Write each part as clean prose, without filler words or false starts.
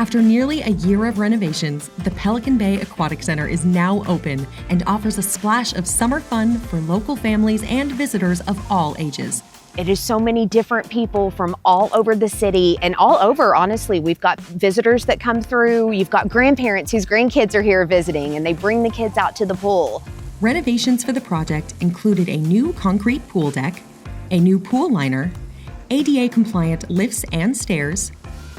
After nearly a year of renovations, the Pelican Bay Aquatic Center is now open and offers a splash of summer fun for local families and visitors of all ages. It is so many different people from all over the city and all over, honestly. We've got visitors that come through. You've got grandparents whose grandkids are here visiting, and they bring the kids out to the pool. Renovations for the project included a new concrete pool deck, a new pool liner, ADA-compliant lifts and stairs,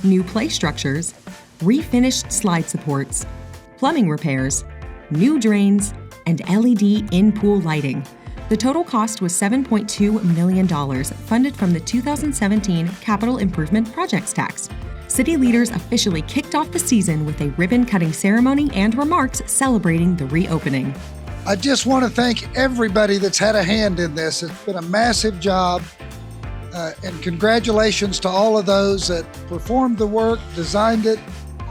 new play structures, refinished slide supports, plumbing repairs, new drains, and LED in-pool lighting. The total cost was $7.2 million, funded from the 2017 Capital Improvement Projects Tax. City leaders officially kicked off the season with a ribbon-cutting ceremony and remarks celebrating the reopening. I just want to thank everybody that's had a hand in this. It's been a massive job. And congratulations to all of those that performed the work, designed it,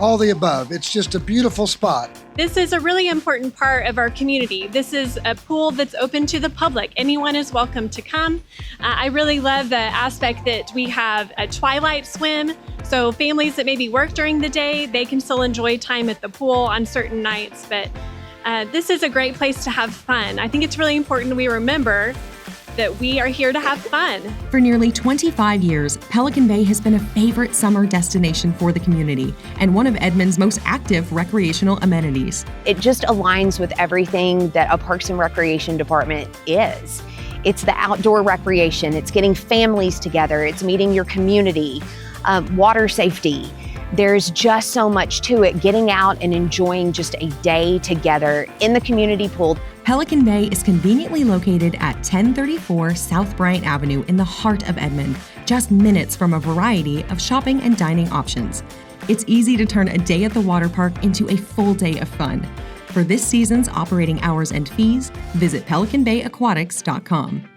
all the above. It's just a beautiful spot. This is a really important part of our community. This is a pool that's open to the public. Anyone is welcome to come. I really love the aspect that we have a twilight swim. So families that maybe work during the day, they can still enjoy time at the pool on certain nights. But this is a great place to have fun. I think it's really important we remember that we are here to have fun. For nearly 25 years, Pelican Bay has been a favorite summer destination for the community and one of Edmond's most active recreational amenities. It just aligns with everything that a Parks and Recreation department is. It's the outdoor recreation, it's getting families together, it's meeting your community, water safety. There's just so much to it, getting out and enjoying just a day together in the community pool. Pelican Bay is conveniently located at 1034 South Bryant Avenue in the heart of Edmond, just minutes from a variety of shopping and dining options. It's easy to turn a day at the water park into a full day of fun. For this season's operating hours and fees, visit pelicanbayaquatics.com.